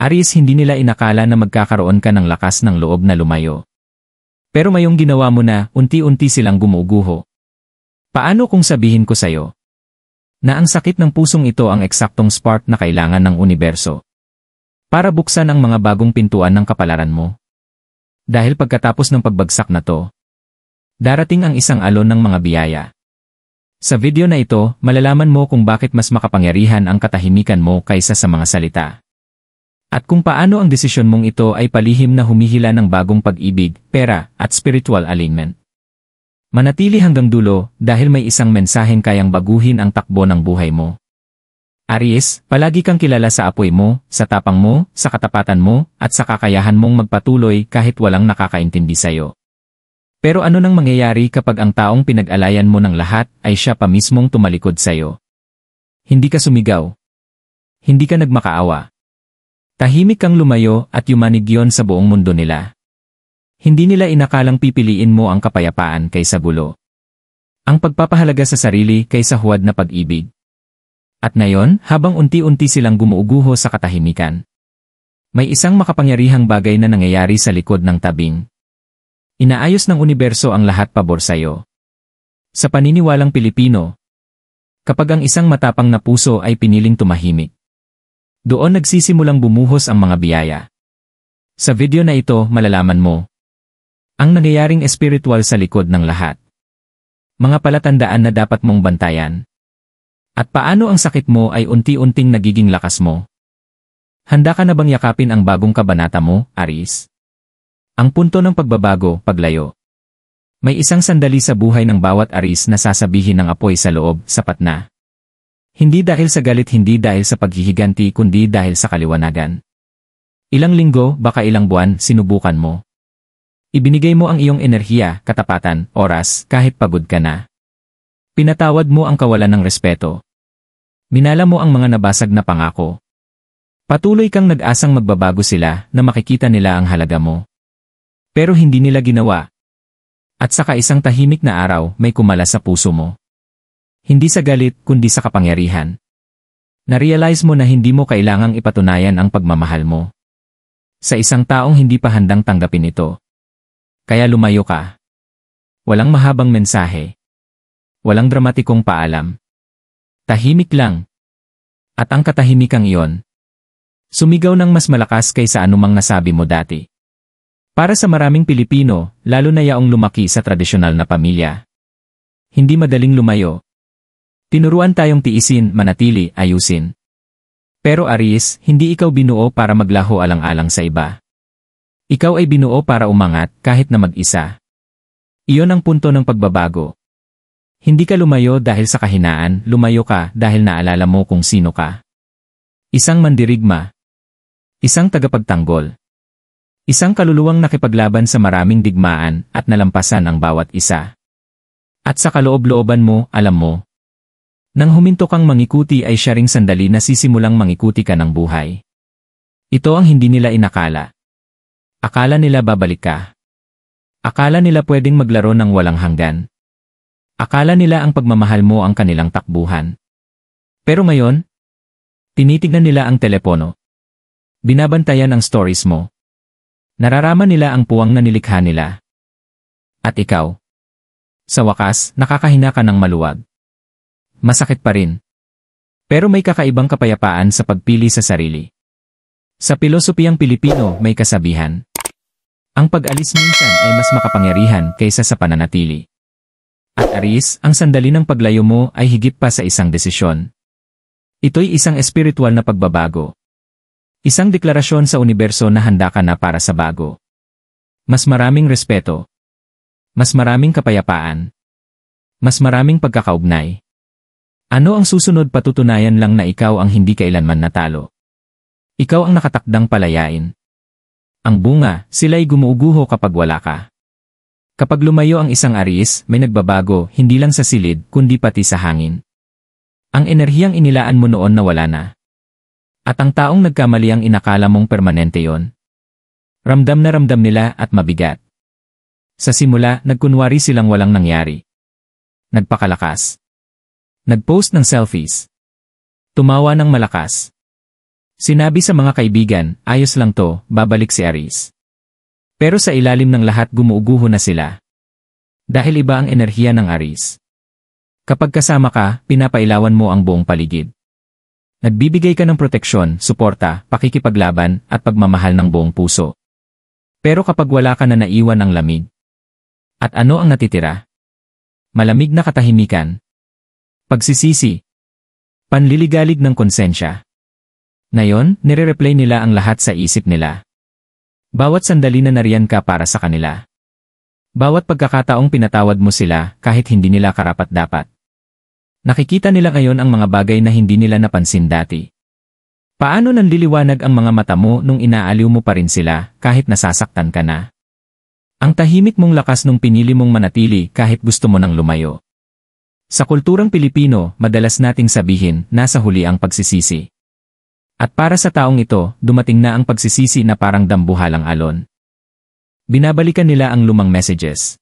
Aries, hindi nila inakala na magkakaroon ka ng lakas ng loob na lumayo. Pero mayong ginawa mo na, unti-unti silang gumuguho. Paano kung sabihin ko sa'yo na ang sakit ng pusong ito ang eksaktong spark na kailangan ng universo para buksan ang mga bagong pintuan ng kapalaran mo? Dahil pagkatapos ng pagbagsak na to, darating ang isang alon ng mga biyaya. Sa video na ito, malalaman mo kung bakit mas makapangyarihan ang katahimikan mo kaysa sa mga salita. At kung paano ang desisyon mong ito ay palihim na humihila ng bagong pag-ibig, pera, at spiritual alignment. Manatili hanggang dulo dahil may isang mensaheng kayang baguhin ang takbo ng buhay mo. Aries, palagi kang kilala sa apoy mo, sa tapang mo, sa katapatan mo, at sa kakayahan mong magpatuloy kahit walang nakakaintindi sa'yo. Pero ano nang mangyayari kapag ang taong pinag-alayan mo ng lahat ay siya pa mismong tumalikod sa'yo? Hindi ka sumigaw. Hindi ka nagmakaawa. Tahimik kang lumayo at yumanig yon sa buong mundo nila. Hindi nila inakalang pipiliin mo ang kapayapaan kaysa gulo. Ang pagpapahalaga sa sarili kaysa huwad na pag-ibig. At ngayon, habang unti-unti silang gumuuguho sa katahimikan, may isang makapangyarihang bagay na nangyayari sa likod ng tabing. Inaayos ng universo ang lahat pabor sa'yo. Sa paniniwalang Pilipino, kapag ang isang matapang na puso ay piniling tumahimik, doon nagsisimulang bumuhos ang mga biyaya. Sa video na ito, malalaman mo ang nangyayaring espiritual sa likod ng lahat. Mga palatandaan na dapat mong bantayan. At paano ang sakit mo ay unti-unting nagiging lakas mo. Handa ka na bang yakapin ang bagong kabanata mo, Aries? Ang punto ng pagbabago, paglayo. May isang sandali sa buhay ng bawat Aries na sasabihin ng apoy sa loob, sapat na. Hindi dahil sa galit, hindi dahil sa paghihiganti, kundi dahil sa kaliwanagan. Ilang linggo, baka ilang buwan, sinubukan mo. Ibinigay mo ang iyong enerhiya, katapatan, oras, kahit pagod ka na. Pinatawad mo ang kawalan ng respeto. Minala mo ang mga nabasag na pangako. Patuloy kang nag-asang magbabago sila na makikita nila ang halaga mo. Pero hindi nila ginawa. At saka isang tahimik na araw, may kumala sa puso mo. Hindi sa galit, kundi sa kapangyarihan. Na-realize mo na hindi mo kailangang ipatunayan ang pagmamahal mo sa isang taong hindi pa handang tanggapin ito. Kaya lumayo ka. Walang mahabang mensahe. Walang dramatikong paalam. Tahimik lang. At ang katahimikang iyon, sumigaw ng mas malakas kaysa anumang nasabi mo dati. Para sa maraming Pilipino, lalo na yaong lumaki sa tradisyonal na pamilya, hindi madaling lumayo. Tinuruan tayong tiisin, manatili, ayusin. Pero Aries, hindi ikaw binuo para maglaho alang-alang sa iba. Ikaw ay binuo para umangat kahit na mag-isa. Iyon ang punto ng pagbabago. Hindi ka lumayo dahil sa kahinaan, lumayo ka dahil naalala mo kung sino ka. Isang mandirigma. Isang tagapagtanggol. Isang kaluluwang nakipaglaban sa maraming digmaan at nalampasan ang bawat isa. At sa kaloob-looban mo, alam mo, nang huminto kang mangikuti ay siya ring sandali na sisimulang mangikuti ka ng buhay. Ito ang hindi nila inakala. Akala nila babalik ka. Akala nila pwedeng maglaro ng walang hanggan. Akala nila ang pagmamahal mo ang kanilang takbuhan. Pero ngayon, tinitignan nila ang telepono. Binabantayan ang stories mo. Nararaman nila ang puwang na nilikha nila. At ikaw, sa wakas, nakakahina ka ng maluwag. Masakit pa rin. Pero may kakaibang kapayapaan sa pagpili sa sarili. Sa pilosopiyang Pilipino, may kasabihan. Ang pag-alis minsan ay mas makapangyarihan kaysa sa pananatili. At Aries, ang sandali ng paglayo mo ay higit pa sa isang desisyon. Ito'y isang espiritual na pagbabago. Isang deklarasyon sa universo na handa ka na para sa bago. Mas maraming respeto. Mas maraming kapayapaan. Mas maraming pagkakaugnay. Ano ang susunod? Patutunayan lang na ikaw ang hindi kailanman natalo. Ikaw ang nakatakdang palayain. Ang bunga, sila'y gumuuguho kapag wala ka. Kapag lumayo ang isang Aries, may nagbabago, hindi lang sa silid, kundi pati sa hangin. Ang enerhiyang inilaan mo noon nawala na. At ang taong nagkamali ang inakala mong permanente yon. Ramdam na ramdam nila at mabigat. Sa simula, nagkunwari silang walang nangyari. Nagpakalakas. Nagpost ng selfies. Tumawa ng malakas. Sinabi sa mga kaibigan, ayos lang to, babalik si Aris. Pero sa ilalim ng lahat gumuuguho na sila. Dahil iba ang enerhiya ng Aris. Kapag kasama ka, pinapailawan mo ang buong paligid. Nagbibigay ka ng proteksyon, suporta, pakikipaglaban, at pagmamahal ng buong puso. Pero kapag wala ka na naiwan ang lamig. At ano ang natitira? Malamig na katahimikan. Pagsisisi. Panliligalig ng konsensya. Ngayon, nire-replay nila ang lahat sa isip nila. Bawat sandali na nariyan ka para sa kanila. Bawat pagkakataong pinatawad mo sila kahit hindi nila karapat-dapat. Nakikita nila ngayon ang mga bagay na hindi nila napansin dati. Paano nanliliwanag ang mga mata mo nung inaaliw mo pa rin sila kahit nasasaktan ka na? Ang tahimik mong lakas nung pinili mong manatili kahit gusto mo nang lumayo. Sa kulturang Pilipino, madalas nating sabihin, nasa huli ang pagsisisi. At para sa taong ito, dumating na ang pagsisisi na parang dambuhalang alon. Binabalikan nila ang lumang messages.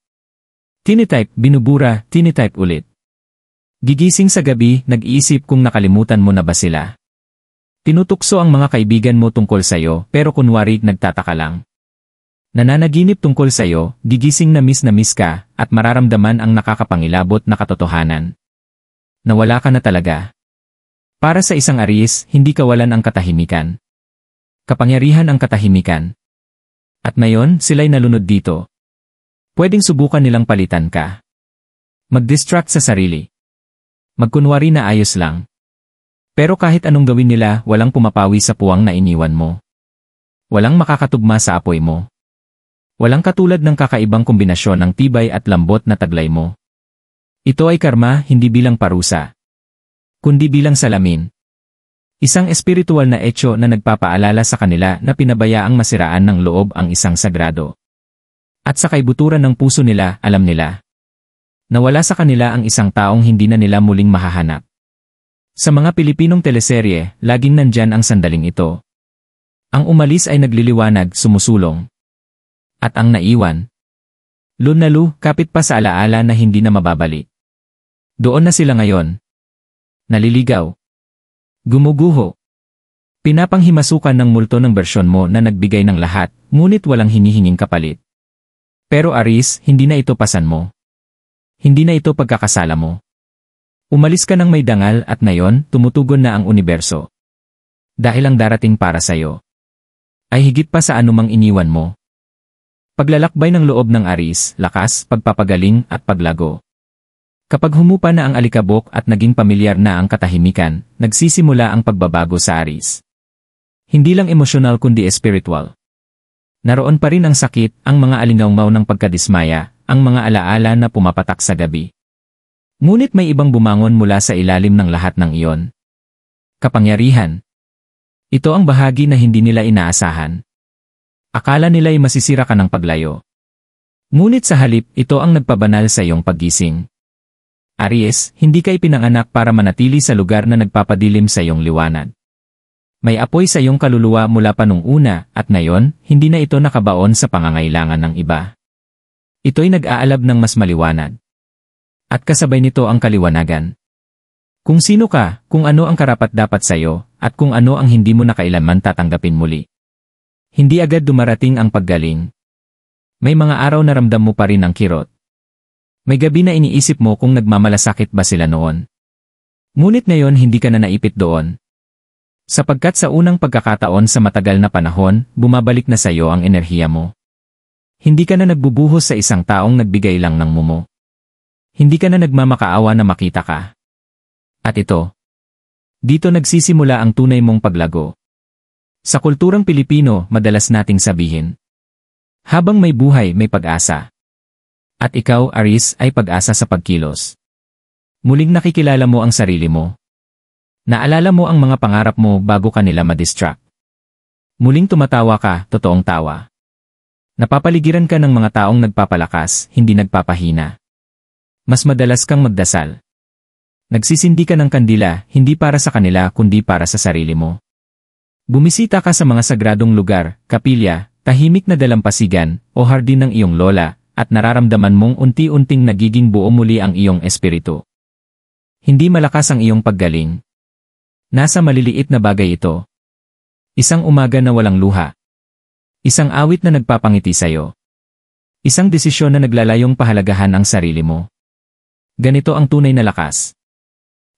Tinitype, binubura, tinitype ulit. Gigising sa gabi, nag-iisip kung nakalimutan mo na ba sila. Tinutukso ang mga kaibigan mo tungkol sa'yo, pero kunwari nagtataka lang. Nananaginip tungkol sa'yo, gigising na miss ka, at mararamdaman ang nakakapangilabot na katotohanan. Nawala ka na talaga. Para sa isang Aries, hindi kawalan ang katahimikan. Kapangyarihan ang katahimikan. At ngayon, sila'y nalunod dito. Pwedeng subukan nilang palitan ka. Mag-distract sa sarili. Magkunwari na ayos lang. Pero kahit anong gawin nila, walang pumapawi sa puwang na iniwan mo. Walang makakatugma sa apoy mo. Walang katulad ng kakaibang kombinasyon ng tibay at lambot na taglay mo. Ito ay karma, hindi bilang parusa, kundi bilang salamin. Isang espiritual na etyo na nagpapaalala sa kanila na pinabayaang masiraan ng loob ang isang sagrado. At sa kaibuturan ng puso nila, alam nila. Nawala sa kanila ang isang taong hindi na nila muling mahahanap. Sa mga Pilipinong teleserye, laging nandyan ang sandaling ito. Ang umalis ay nagliliwanag, sumusulong. At ang naiwan, lunalu, kapit pa sa alaala na hindi na mababalik. Doon na sila ngayon. Naliligaw. Gumuguho. Pinapanghimasukan ng multo ng bersyon mo na nagbigay ng lahat, ngunit walang hinihinging kapalit. Pero Aries, hindi na ito pasan mo. Hindi na ito pagkakasala mo. Umalis ka ng may dangal at ngayon, tumutugon na ang universo. Dahil ang darating para sa'yo ay higit pa sa anumang iniwan mo. Paglalakbay ng loob ng Aries, lakas, pagpapagaling at paglago. Kapag humupa na ang alikabok at naging pamilyar na ang katahimikan, nagsisimula ang pagbabago sa Aries. Hindi lang emosyonal kundi espiritual. Naroon pa rin ang sakit, ang mga alingawmaw ng pagkadismaya, ang mga alaala na pumapatak sa gabi. Ngunit may ibang bumangon mula sa ilalim ng lahat ng iyon. Kapangyarihan. Ito ang bahagi na hindi nila inaasahan. Akala nila'y masisira ka ng paglayo. Ngunit sa halip, ito ang nagpabanal sa iyong paggising. Aries, hindi ka ipinanganak para manatili sa lugar na nagpapadilim sa iyong liwanag. May apoy sa iyong kaluluwa mula pa nung una, at ngayon, hindi na ito nakabaon sa pangangailangan ng iba. Ito'y nag-aalab ng mas maliwanag. At kasabay nito ang kaliwanagan. Kung sino ka, kung ano ang karapat-dapat sa iyo, at kung ano ang hindi mo na kailanman tatanggapin muli. Hindi agad dumarating ang paggaling. May mga araw na ramdam mo pa rin ang kirot. May gabi na iniisip mo kung nagmamalasakit ba sila noon. Ngunit ngayon hindi ka na naipit doon. Sapagkat sa unang pagkakataon sa matagal na panahon, bumabalik na sa iyo ang enerhiya mo. Hindi ka na nagbubuhos sa isang taong nagbigay lang ng mumo. Hindi ka na nagmamakaawa na makita ka. At ito, dito nagsisimula ang tunay mong paglago. Sa kulturang Pilipino, madalas nating sabihin, habang may buhay, may pag-asa. At ikaw, Aries, ay pag-asa sa pagkilos. Muling nakikilala mo ang sarili mo. Naalala mo ang mga pangarap mo bago ka nila ma-distract. Muling tumatawa ka, totoong tawa. Napapaligiran ka ng mga taong nagpapalakas, hindi nagpapahina. Mas madalas kang magdasal. Nagsisindi ka ng kandila, hindi para sa kanila kundi para sa sarili mo. Bumisita ka sa mga sagradong lugar, kapilya, tahimik na dalampasigan, o hardin ng iyong lola, at nararamdaman mong unti-unting nagiging buo muli ang iyong espiritu. Hindi malakas ang iyong paggaling. Nasa maliliit na bagay ito. Isang umaga na walang luha. Isang awit na nagpapangiti sa'yo. Isang desisyon na naglalayong pahalagahan ang sarili mo. Ganito ang tunay na lakas.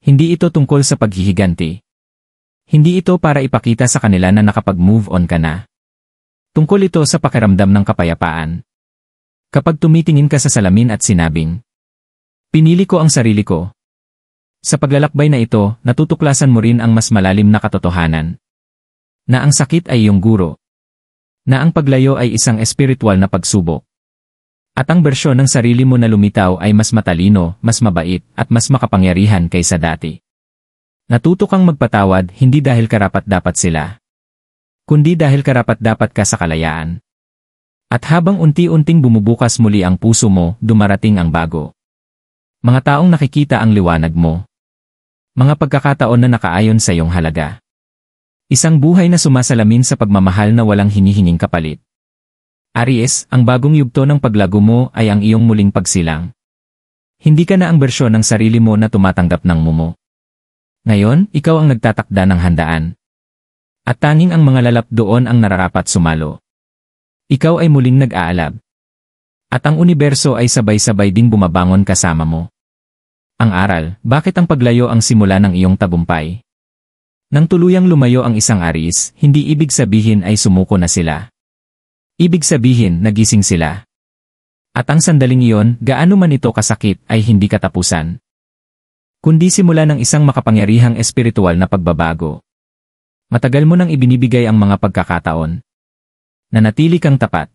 Hindi ito tungkol sa paghihiganti. Hindi ito para ipakita sa kanila na nakapag-move on ka na. Tungkol ito sa pakiramdam ng kapayapaan. Kapag tumitingin ka sa salamin at sinabing, "Pinili ko ang sarili ko." Sa paglalakbay na ito, natutuklasan mo rin ang mas malalim na katotohanan. Na ang sakit ay iyong guro. Na ang paglayo ay isang espiritual na pagsubok. At ang bersyon ng sarili mo na lumitaw ay mas matalino, mas mabait, at mas makapangyarihan kaysa dati. Natuto kang magpatawad hindi dahil karapat-dapat sila, kundi dahil karapat-dapat ka sa kalayaan. At habang unti-unting bumubukas muli ang puso mo, dumarating ang bago. Mga taong nakikita ang liwanag mo. Mga pagkakataon na nakaayon sa iyong halaga. Isang buhay na sumasalamin sa pagmamahal na walang hinihinging kapalit. Aries, ang bagong yugto ng paglago mo ay ang iyong muling pagsilang. Hindi ka na ang bersyon ng sarili mo na tumatanggap ng mumo. Ngayon, ikaw ang nagtatakda ng handaan. At tanging ang mga lalap doon ang nararapat sumalo. Ikaw ay muling nag-aalab. At ang universo ay sabay-sabay din bumabangon kasama mo. Ang aral, bakit ang paglayo ang simula ng iyong tagumpay? Nang tuluyang lumayo ang isang Aries, hindi ibig sabihin ay sumuko na sila. Ibig sabihin, nagising sila. At ang sandaling iyon, gaano man ito kasakit, ay hindi katapusan. Kundi simula ng isang makapangyarihang espiritual na pagbabago. Matagal mo nang ibinibigay ang mga pagkakataon. Nanatili kang tapat.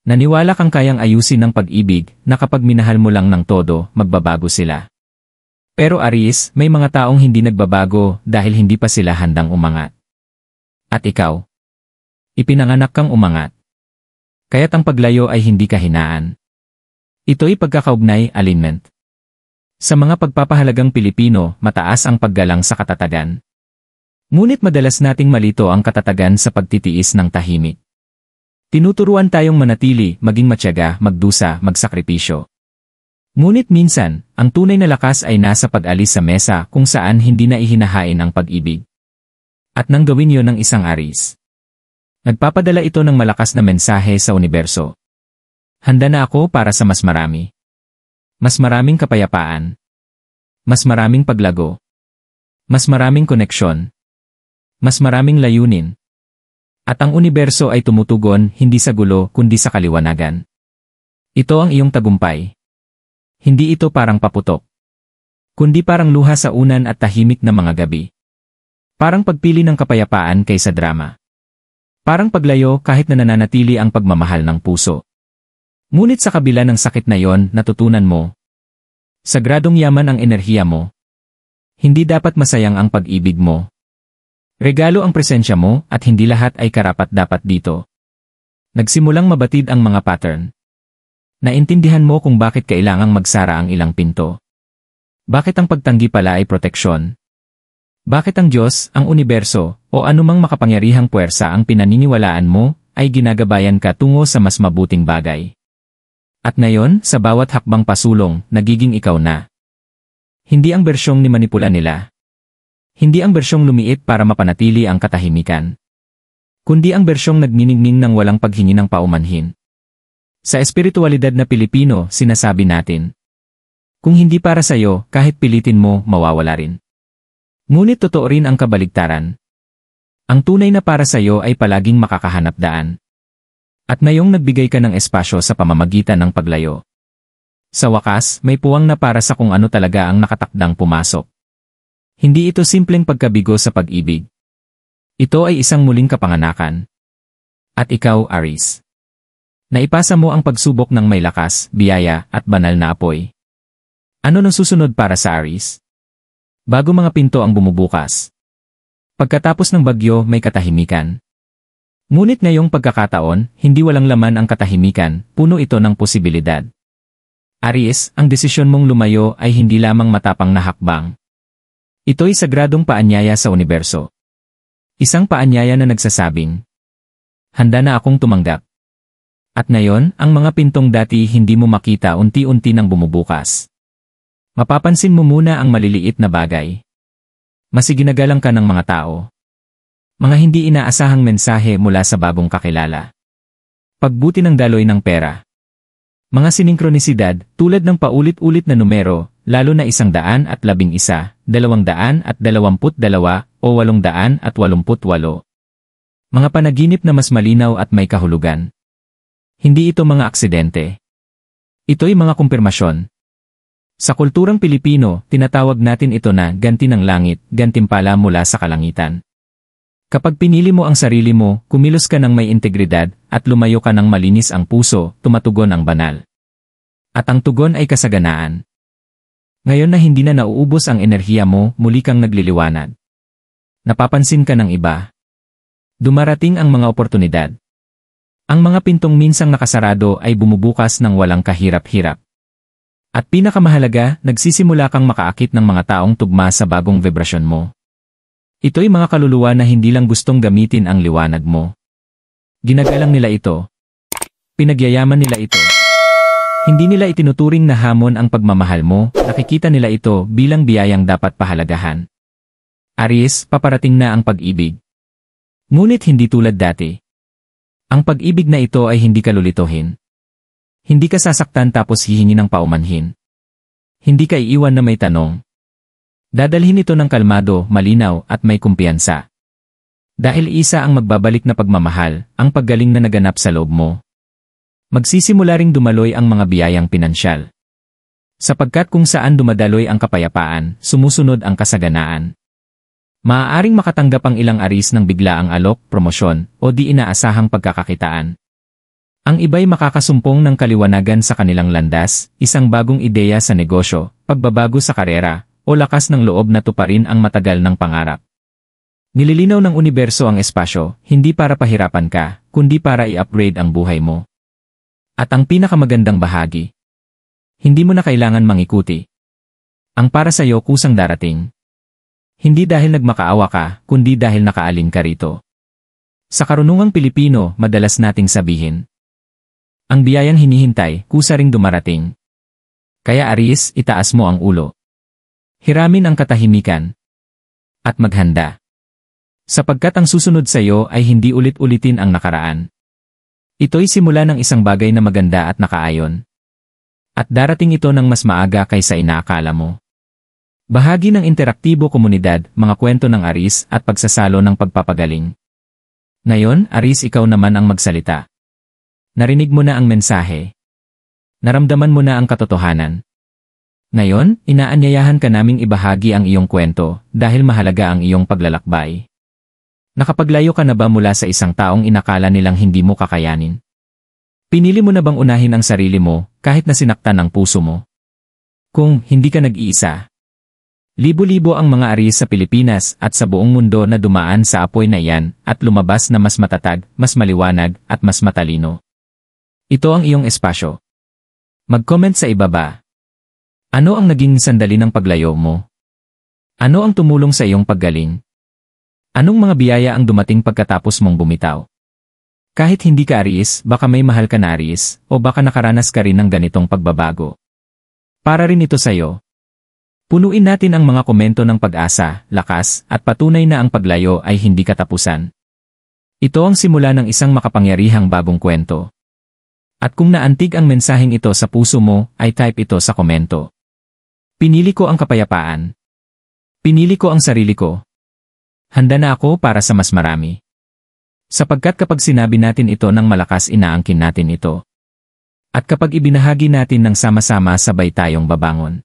Naniwala kang kayang ayusin ng pag-ibig na kapag minahal mo lang ng todo, magbabago sila. Pero Aries, may mga taong hindi nagbabago dahil hindi pa sila handang umangat. At ikaw? Ipinanganak kang umangat. Kaya't ang paglayo ay hindi kahinaan. Ito'y pagkakaugnay, alignment. Sa mga pagpapahalagang Pilipino, mataas ang paggalang sa katatagan. Ngunit madalas nating malito ang katatagan sa pagtitiis ng tahimik. Tinuturuan tayong manatili, maging matyaga, magdusa, magsakripisyo. Ngunit minsan, ang tunay na lakas ay nasa pag-alis sa mesa kung saan hindi na ihinahain ang pag-ibig. At nang gawin yon ng isang Aries. Nagpapadala ito ng malakas na mensahe sa universo. Handa na ako para sa mas marami. Mas maraming kapayapaan. Mas maraming paglago. Mas maraming koneksyon. Mas maraming layunin. At ang universo ay tumutugon hindi sa gulo kundi sa kaliwanagan. Ito ang iyong tagumpay. Hindi ito parang paputok. Kundi parang luha sa unan at tahimik na mga gabi. Parang pagpili ng kapayapaan kaysa drama. Parang paglayo kahit na nananatili ang pagmamahal ng puso. Ngunit sa kabila ng sakit na yon, natutunan mo. Sagradong yaman ang enerhiya mo. Hindi dapat masayang ang pag-ibig mo. Regalo ang presensya mo at hindi lahat ay karapat-dapat dito. Nagsimulang mabatid ang mga pattern. Naintindihan mo kung bakit kailangang magsara ang ilang pinto. Bakit ang pagtanggi pala ay proteksyon. Bakit ang Diyos, ang universo, o anumang makapangyarihang puwersa ang pinaniniwalaan mo, ay ginagabayan ka tungo sa mas mabuting bagay. At ngayon, sa bawat hakbang pasulong, nagiging ikaw na. Hindi ang bersyong ni manipula nila. Hindi ang bersyong lumiit para mapanatili ang katahimikan. Kundi ang bersyong nagniningning ng walang paghingi ng paumanhin. Sa espiritualidad na Pilipino, sinasabi natin, kung hindi para sa'yo, kahit pilitin mo, mawawala rin. Ngunit totoo rin ang kabaligtaran. Ang tunay na para sa'yo ay palaging makakahanap daan. At ngayong nagbigay ka ng espasyo sa pamamagitan ng paglayo. Sa wakas, may puwang na para sa kung ano talaga ang nakatakdang pumasok. Hindi ito simpleng pagkabigo sa pag-ibig. Ito ay isang muling kapanganakan. At ikaw, Aries. Naipasa mo ang pagsubok ng may lakas, biyaya, at banal na apoy. Ano nang susunod para sa Aries? Bago mga pinto ang bumubukas. Pagkatapos ng bagyo, may katahimikan. Ngunit ngayong pagkakataon, hindi walang laman ang katahimikan, puno ito ng posibilidad. Aries, ang desisyon mong lumayo ay hindi lamang matapang na hakbang. Ito'y sagradong paanyaya sa universo. Isang paanyaya na nagsasabing, handa na akong tumanggap. At ngayon, ang mga pintong dati hindi mo makita unti-unti nang bumubukas. Mapapansin mo muna ang maliliit na bagay. Masiginagalang ka ng mga tao. Mga hindi inaasahang mensahe mula sa bagong kakilala. Pagbuti ng daloy ng pera. Mga sininkronisisidad tulad ng paulit-ulit na numero, lalo na 111, 222, o 888. Mga panaginip na mas malinaw at may kahulugan. Hindi ito mga aksidente. Ito'y mga kumpirmasyon. Sa kulturang Pilipino, tinatawag natin ito na ganti ng langit, gantimpala mula sa kalangitan. Kapag pinili mo ang sarili mo, kumilos ka ng may integridad, at lumayo ka ng malinis ang puso, tumatugon ang banal. At ang tugon ay kasaganaan. Ngayon na hindi na nauubos ang enerhiya mo, muli kang nagliliwanag. Napapansin ka ng iba. Dumarating ang mga oportunidad. Ang mga pintong minsang nakasarado ay bumubukas ng walang kahirap-hirap. At pinakamahalaga, nagsisimula kang makaakit ng mga taong tugma sa bagong vibrasyon mo. Ito'y mga kaluluwa na hindi lang gustong gamitin ang liwanag mo. Ginagalang nila ito. Pinagyayaman nila ito. Hindi nila itinuturing na hamon ang pagmamahal mo, nakikita nila ito bilang biyayang dapat pahalagahan. Aries, paparating na ang pag-ibig. Ngunit hindi tulad dati. Ang pag-ibig na ito ay hindi ka lulituhin. Hindi ka sasaktan tapos hihingi ng paumanhin. Hindi ka iiwan na may tanong. Dadalhin ito ng kalmado, malinaw, at may kumpiyansa. Dahil isa ang magbabalik na pagmamahal, ang paggaling na naganap sa loob mo. Magsisimula ring dumaloy ang mga biyayang pinansyal. Sapagkat kung saan dumadaloy ang kapayapaan, sumusunod ang kasaganaan. Maaaring makatanggap ang ilang aris ng biglaang alok, promosyon, o di inaasahang pagkakakitaan. Ang iba'y makakasumpong ng kaliwanagan sa kanilang landas, isang bagong ideya sa negosyo, pagbabago sa karera, o lakas ng loob na tuparin ang matagal ng pangarap. Nililinaw ng universo ang espasyo, hindi para pahirapan ka, kundi para i-upgrade ang buhay mo. At ang pinakamagandang bahagi, hindi mo na kailangan mangikuti. Ang para sa'yo kusang darating. Hindi dahil nagmakaawa ka, kundi dahil nakaalin ka rito. Sa karunungang Pilipino, madalas nating sabihin, ang biyayang hinihintay, kusa ring dumarating. Kaya Aries, itaas mo ang ulo. Hiramin ang katahimikan. At maghanda. Sapagkat ang susunod sa iyo ay hindi ulit-ulitin ang nakaraan. Ito'y simula ng isang bagay na maganda at nakaayon. At darating ito ng mas maaga kaysa inaakala mo. Bahagi ng interaktibo komunidad, mga kwento ng Aries at pagsasalo ng pagpapagaling. Ngayon, Aries, ikaw naman ang magsalita. Narinig mo na ang mensahe. Naramdaman mo na ang katotohanan. Ngayon, inaanyayahan ka naming ibahagi ang iyong kwento dahil mahalaga ang iyong paglalakbay. Nakapaglayo ka na ba mula sa isang taong inakala nilang hindi mo kakayanin? Pinili mo na bang unahin ang sarili mo kahit na sinaktan ang puso mo? Kung hindi ka nag-iisa, libo-libo ang mga Aries sa Pilipinas at sa buong mundo na dumaan sa apoy na iyan at lumabas na mas matatag, mas maliwanag, at mas matalino. Ito ang iyong espasyo. Mag-comment sa ibaba. Ano ang naging sandali ng paglayo mo? Ano ang tumulong sa iyong paggaling? Anong mga biyaya ang dumating pagkatapos mong bumitaw? Kahit hindi ka Aries, baka may mahal ka na Aries, o baka nakaranas ka rin ng ganitong pagbabago. Para rin ito sa iyo. Punuin natin ang mga komento ng pag-asa, lakas, at patunay na ang paglayo ay hindi katapusan. Ito ang simula ng isang makapangyarihang bagong kwento. At kung naantig ang mensaheng ito sa puso mo, ay type ito sa komento. Pinili ko ang kapayapaan. Pinili ko ang sarili ko. Handa na ako para sa mas marami. Sapagkat kapag sinabi natin ito ng malakas, inaangkin natin ito. At kapag ibinahagi natin ng sama-sama, sabay tayong babangon.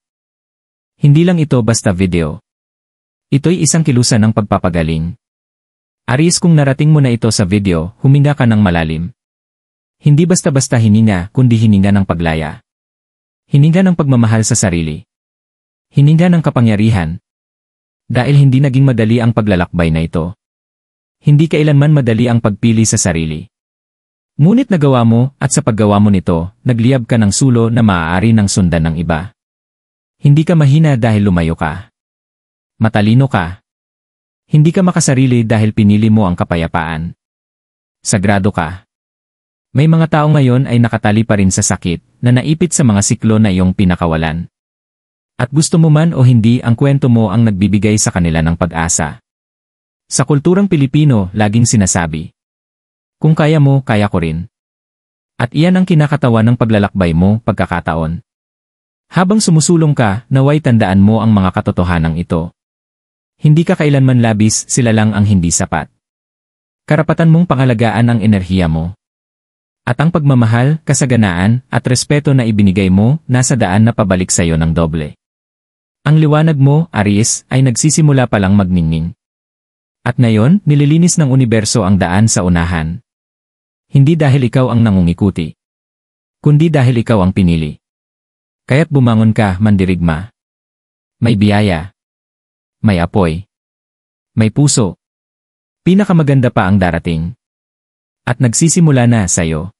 Hindi lang ito basta video. Ito'y isang kilusan ng pagpapagaling. Aries, kung narating mo na ito sa video, huminga ka ng malalim. Hindi basta-basta hininga, kundi hininga ng paglaya. Hininga ng pagmamahal sa sarili. Hininga ng kapangyarihan. Dahil hindi naging madali ang paglalakbay na ito. Hindi kailanman madali ang pagpili sa sarili. Ngunit nagawa mo, at sa paggawa mo nito, nagliyab ka ng sulo na maaari ng sundan ng iba. Hindi ka mahina dahil lumayo ka. Matalino ka. Hindi ka makasarili dahil pinili mo ang kapayapaan. Sagrado ka. May mga tao ngayon ay nakatali pa rin sa sakit, na naipit sa mga siklo na iyong pinakawalan. At gusto mo man o hindi, ang kwento mo ang nagbibigay sa kanila ng pag-asa. Sa kulturang Pilipino, laging sinasabi, kung kaya mo, kaya ko rin. At iyan ang kinakatawan ng paglalakbay mo, pagkakataon. Habang sumusulong ka, naway tandaan mo ang mga katotohanang ito. Hindi ka kailanman labis, sila lang ang hindi sapat. Karapatan mong pangalagaan ang enerhiya mo. At ang pagmamahal, kasaganaan, at respeto na ibinigay mo, nasa daan na pabalik sa iyo ng doble. Ang liwanag mo, Aries, ay nagsisimula palang magningning. At ngayon, nililinis ng universo ang daan sa unahan. Hindi dahil ikaw ang nangungikuti, kundi dahil ikaw ang pinili. Kaya't bumangon ka, mandirigma. May biyaya. May apoy. May puso. Pinakamaganda pa ang darating. At nagsisimula na sa iyo.